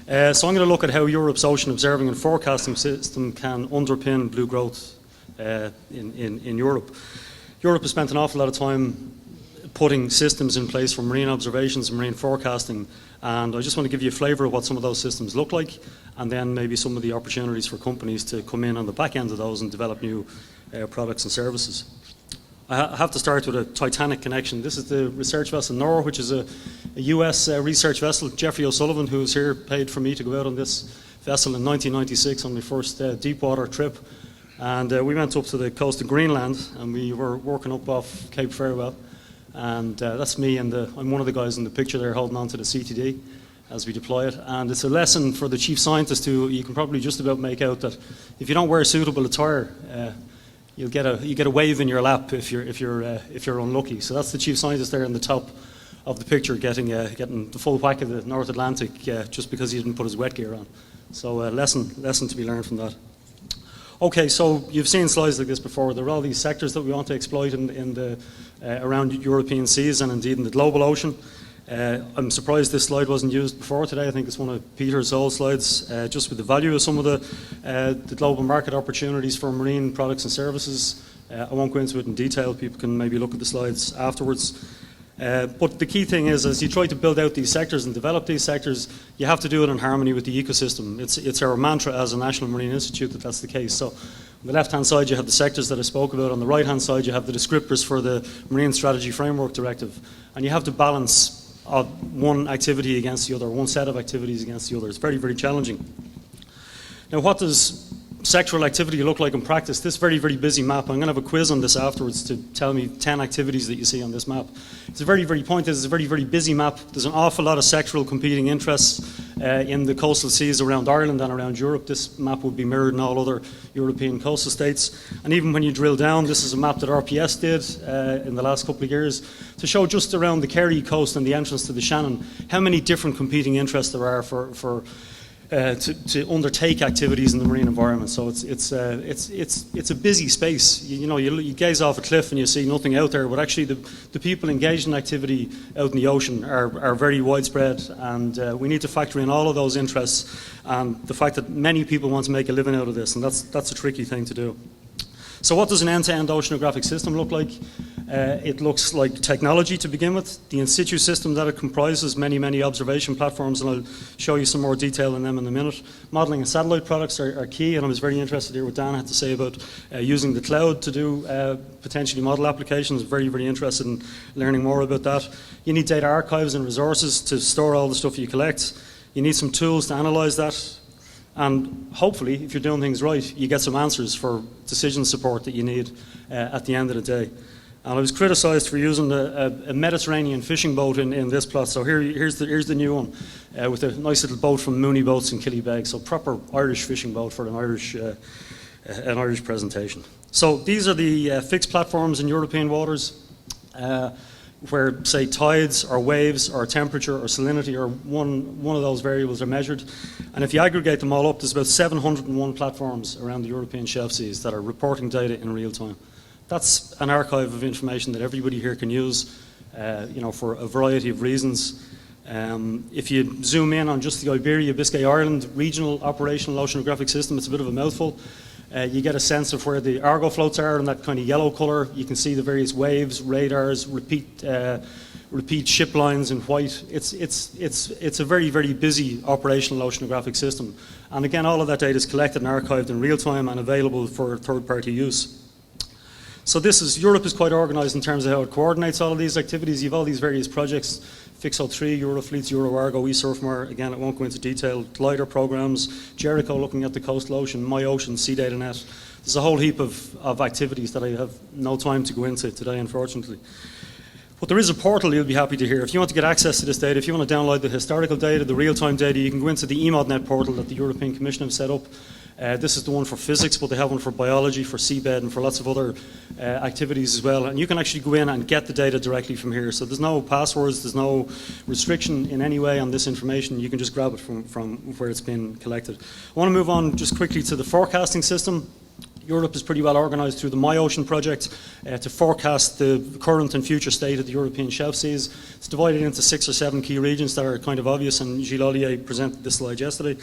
So I'm going to look at how Europe's ocean observing and forecasting system can underpin blue growth in Europe. Europe has spent an awful lot of time putting systems in place for marine observations and marine forecasting, and I just want to give you a flavour of what some of those systems look like, and then maybe some of the opportunities for companies to come in on the back end of those and develop new products and services. I have to start with a Titanic connection. This is the research vessel Nora, which is a US research vessel. Jeffrey O'Sullivan, who's here, paid for me to go out on this vessel in 1996 on my first deep water trip. And we went up to the coast of Greenland, and we were working up off Cape Farewell. And that's me, and I'm one of the guys in the picture there holding on to the CTD as we deploy it. And it's a lesson for the chief scientist who you can probably just about make out that if you don't wear suitable attire, you get a wave in your lap if you're unlucky. So that's the chief scientist there in the top of the picture getting the full whack of the North Atlantic just because he didn't put his wet gear on. So lesson to be learned from that. Okay, so you've seen slides like this before. There are all these sectors that we want to exploit in the around European seas and indeed in the global ocean. I'm surprised this slide wasn't used before today. I think it's one of Peter's old slides, just with the value of some of the global market opportunities for marine products and services. I won't go into it in detail. People can maybe look at the slides afterwards. But the key thing is, as you try to build out these sectors and develop these sectors, you have to do it in harmony with the ecosystem. It's our mantra as a National Marine Institute that that's the case. So on the left-hand side, you have the sectors that I spoke about. On the right-hand side, you have the descriptors for the Marine Strategy Framework Directive. And you have to balance one activity against the other, one set of activities against the other. It's very, very challenging. Now, what does sectoral activity look like in practice? This very, very busy map, I'm going to have a quiz on this afterwards to tell me 10 activities that you see on this map. It's a very, very point is it's a very, very busy map. There's an awful lot of sectoral competing interests in the coastal seas around Ireland and around Europe. This map would be mirrored in all other European coastal states. And even when you drill down, this is a map that RPS did in the last couple of years to show just around the Kerry coast and the entrance to the Shannon how many different competing interests there are to undertake activities in the marine environment. So it's a busy space. You gaze off a cliff and you see nothing out there, but actually the people engaged in activity out in the ocean are very widespread, and we need to factor in all of those interests and the fact that many people want to make a living out of this, and that's a tricky thing to do. So what does an end-to-end oceanographic system look like? It looks like technology to begin with. The in situ system that it comprises, many observation platforms, and I'll show you some more detail on them in a minute. Modelling and satellite products are key, and I was very interested to hear what Dan had to say about using the cloud to do potentially model applications. Very, very interested in learning more about that. You need data archives and resources to store all the stuff you collect. You need some tools to analyse that. And hopefully, if you're doing things right, you get some answers for decision support that you need at the end of the day. And I was criticised for using a Mediterranean fishing boat in this plot. So here's the new one with a nice little boat from Mooney Boats in Killybeg. So proper Irish fishing boat for an Irish presentation. So these are the fixed platforms in European waters where, say, tides or waves or temperature or salinity or one of those variables are measured. And if you aggregate them all up, there's about 701 platforms around the European shelf seas that are reporting data in real time. That's an archive of information that everybody here can use, for a variety of reasons. If you zoom in on just the Iberia, Biscay, Ireland regional operational oceanographic system, it's a bit of a mouthful. You get a sense of where the Argo floats are in that kind of yellow colour. You can see the various waves, radars, repeat ship lines in white. It's a very, very busy operational oceanographic system. And again, all of that data is collected and archived in real time and available for third-party use. So Europe is quite organised in terms of how it coordinates all of these activities. You have all these various projects, Fixo3, Eurofleets, EuroArgo, eSurfMar. Again, I won't go into detail. Glider programs, Jericho looking at the coastal ocean, MyOcean, SeaDataNet. There's a whole heap of activities that I have no time to go into today, unfortunately. But there is a portal you'll be happy to hear. If you want to get access to this data, if you want to download the historical data, the real-time data, you can go into the EMODNet portal that the European Commission have set up. This is the one for physics, but they have one for biology, for seabed, and for lots of other activities as well. And you can actually go in and get the data directly from here. So there's no passwords, there's no restriction in any way on this information. You can just grab it from where it's been collected. I want to move on just quickly to the forecasting system. Europe is pretty well organised through the MyOcean project to forecast the current and future state of the European shelf seas. It's divided into 6 or 7 key regions that are kind of obvious, and Gilles Ollier presented this slide yesterday.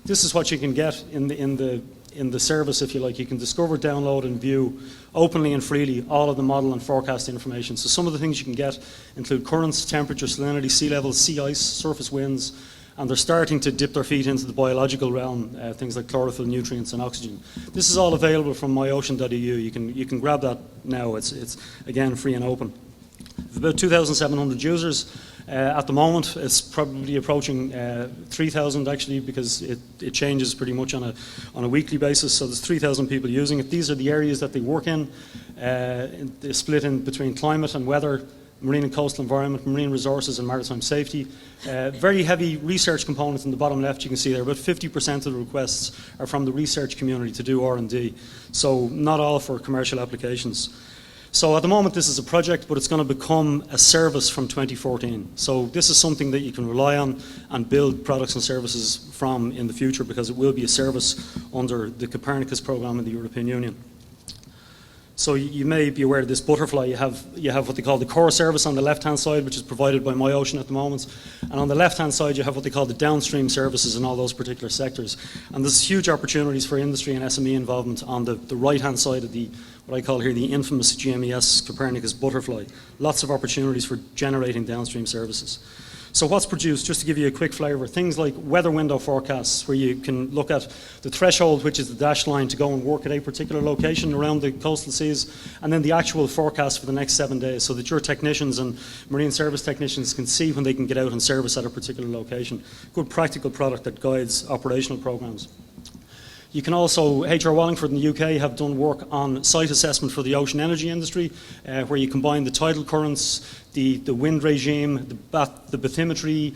This is what you can get in the service, if you like. You can discover, download and view openly and freely all of the model and forecast information. So some of the things you can get include currents, temperature, salinity, sea levels, sea ice, surface winds, and they're starting to dip their feet into the biological realm, things like chlorophyll, nutrients and oxygen. This is all available from myocean.eu. You can grab that now. It's again free and open. We've about 2,700 users. At the moment, it's probably approaching 3,000 actually, because it changes pretty much on a weekly basis. So there's 3,000 people using it. These are the areas that they work in. They're split in between climate and weather, marine and coastal environment, marine resources and maritime safety. Very heavy research components in the bottom left you can see there. About 50% of the requests are from the research community to do R&D. So not all for commercial applications. So at the moment this is a project, but it's going to become a service from 2014. So this is something that you can rely on and build products and services from in the future, because it will be a service under the Copernicus program in the European Union. So you may be aware of this butterfly. You have what they call the core service on the left-hand side, which is provided by MyOcean at the moment. And on the left-hand side, you have what they call the downstream services in all those particular sectors. And there's huge opportunities for industry and SME involvement on the right-hand side of what I call here the infamous GMES Copernicus butterfly. Lots of opportunities for generating downstream services. So what's produced, just to give you a quick flavour, things like weather window forecasts, where you can look at the threshold, which is the dashed line, to go and work at a particular location around the coastal seas, and then the actual forecast for the next 7 days, so that your technicians and marine service technicians can see when they can get out and service at a particular location. Good practical product that guides operational programmes. You can also, HR Wallingford in the UK have done work on site assessment for the ocean energy industry, where you combine the tidal currents, the wind regime, the bathymetry,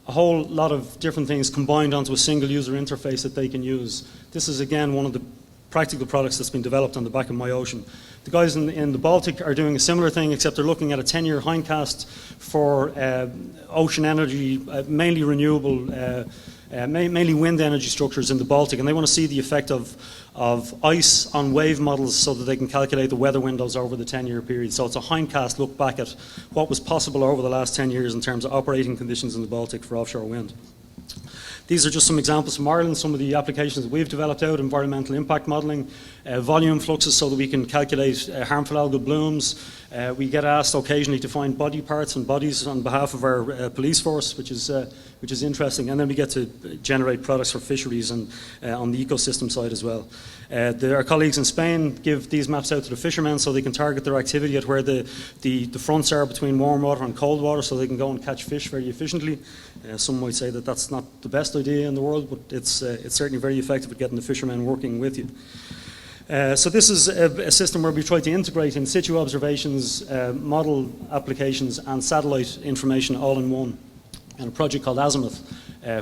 a whole lot of different things combined onto a single user interface that they can use. This is again one of the practical products that's been developed on the back of MyOcean. The guys in the Baltic are doing a similar thing, except they're looking at a 10-year hindcast for ocean energy, mainly renewable, mainly wind energy structures in the Baltic, and they want to see the effect of ice on wave models so that they can calculate the weather windows over the 10-year period. So it's a hindcast look back at what was possible over the last 10 years in terms of operating conditions in the Baltic for offshore wind. These are just some examples from Ireland, some of the applications that we've developed out: environmental impact modelling, volume fluxes so that we can calculate harmful algal blooms. We get asked occasionally to find body parts and bodies on behalf of our police force, which is interesting. And then we get to generate products for fisheries and on the ecosystem side as well. Our colleagues in Spain give these maps out to the fishermen so they can target their activity at where the fronts are between warm water and cold water, so they can go and catch fish very efficiently. Some might say that that's not the best idea in the world, but it's certainly very effective at getting the fishermen working with you. So this is a system where we try to integrate in situ observations, model applications and satellite information all in one, and a project called Azimuth,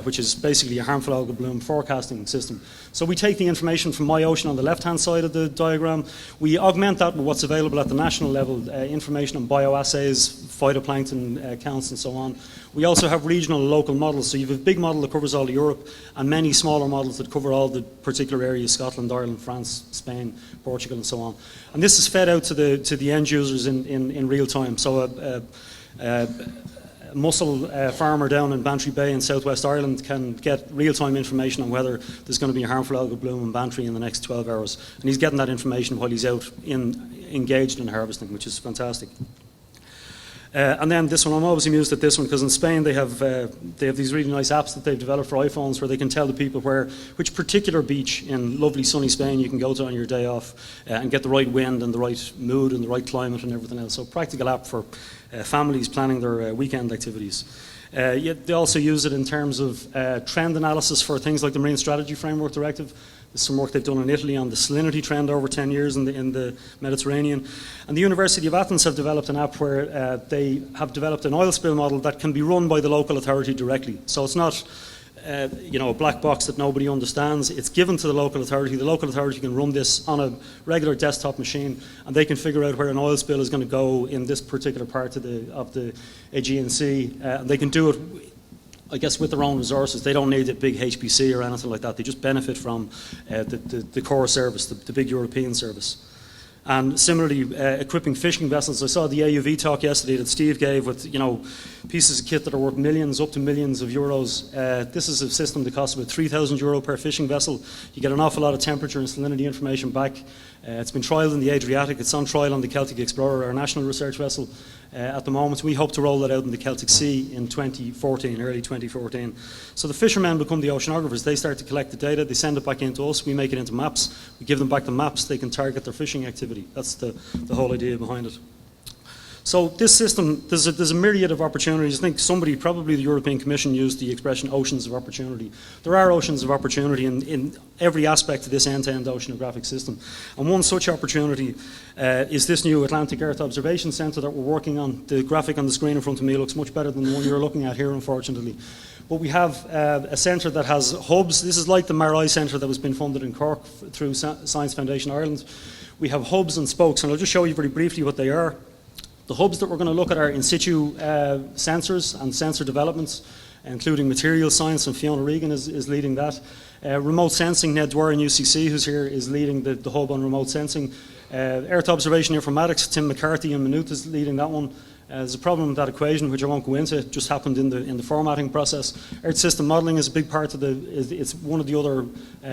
which is basically a harmful algal bloom forecasting system. So we take the information from MyOcean on the left-hand side of the diagram, we augment that with what's available at the national level, information on bioassays, phytoplankton counts and so on. We also have regional and local models, so you have a big model that covers all of Europe and many smaller models that cover all the particular areas: Scotland, Ireland, France, Spain, Portugal and so on. And this is fed out to the end users in real time. So a mussel farmer down in Bantry Bay in southwest Ireland can get real-time information on whether there's going to be a harmful algal bloom in Bantry in the next 12 hours. And he's getting that information while he's out engaged in harvesting, which is fantastic. And then this one, I'm always amused at this one, because in Spain they have these really nice apps that they've developed for iPhones where they can tell the people which particular beach in lovely sunny Spain you can go to on your day off and get the right wind and the right mood and the right climate and everything else. So practical app for families planning their weekend activities. They also use it in terms of trend analysis for things like the Marine Strategy Framework Directive. There's some work they've done in Italy on the salinity trend over 10 years in the Mediterranean. And the University of Athens have developed an app where they have developed an oil spill model that can be run by the local authority directly. So it's not a black box that nobody understands. It's given to the local authority. The local authority can run this on a regular desktop machine, and they can figure out where an oil spill is going to go in this particular part of the Aegean Sea. And they can do it I guess with their own resources. They don't need a big HPC or anything like that. They just benefit from the core service, the big European service. And similarly, equipping fishing vessels. I saw the AUV talk yesterday that Steve gave with, pieces of kit that are worth millions, up to millions of euros. This is a system that costs about €3,000 per fishing vessel. You get an awful lot of temperature and salinity information back. It's been trialled in the Adriatic. It's on trial on the Celtic Explorer, our national research vessel. At the moment, we hope to roll that out in the Celtic Sea in 2014, early 2014. So the fishermen become the oceanographers. They start to collect the data, they send it back into us, we make it into maps, we give them back the maps, they can target their fishing activity. That's the whole idea behind it. So this system, there's a myriad of opportunities. I think somebody, probably the European Commission, used the expression oceans of opportunity. There are oceans of opportunity in every aspect of this end-to-end oceanographic system. And one such opportunity is this new Atlantic Earth Observation Centre that we're working on. The graphic on the screen in front of me looks much better than the one you're looking at here, unfortunately. But we have a centre that has hubs. This is like the MARI Centre that was being funded in Cork through Science Foundation Ireland. We have hubs and spokes, and I'll just show you very briefly what they are. The hubs that we're going to look at are in situ sensors and sensor developments, including material science, and Fiona Regan is leading that. Remote sensing, Ned Dwyer in UCC, who's here, is leading the hub on remote sensing. Earth observation informatics, Tim McCarthy in Maynooth is leading that one. There's a problem with that equation, which I won't go into. It just happened in the formatting process. Earth system modelling is a big part of it's one of the other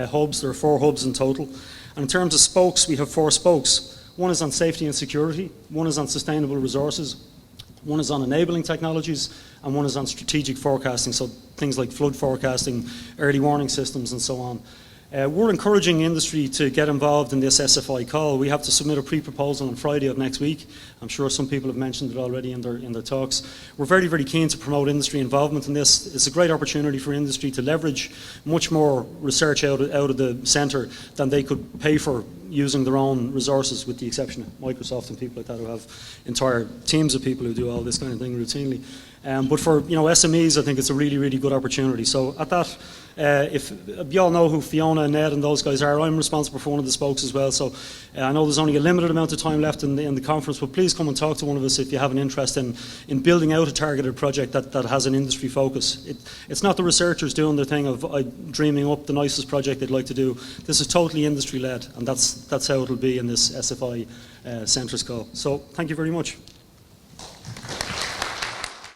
hubs. There are 4 hubs in total. And in terms of spokes, we have 4 spokes. One is on safety and security, one is on sustainable resources, one is on enabling technologies, and one is on strategic forecasting, so things like flood forecasting, early warning systems, and so on. We're encouraging industry to get involved in this SFI call. We have to submit a pre-proposal on Friday of next week. I'm sure some people have mentioned it already in their talks. We're very, very keen to promote industry involvement in this. It's a great opportunity for industry to leverage much more research out of the centre than they could pay for using their own resources, with the exception of Microsoft and people like that who have entire teams of people who do all this kind of thing routinely. But for SMEs, I think it's a really, really good opportunity. So at that, if you all know who Fiona and Ned and those guys are, I'm responsible for one of the spokes as well. So I know there's only a limited amount of time left in the conference, but please come and talk to one of us if you have an interest in building out a targeted project that has an industry focus. It's not the researchers doing their thing of dreaming up the nicest project they'd like to do. This is totally industry-led, and that's how it'll be in this SFI Centres call. So thank you very much.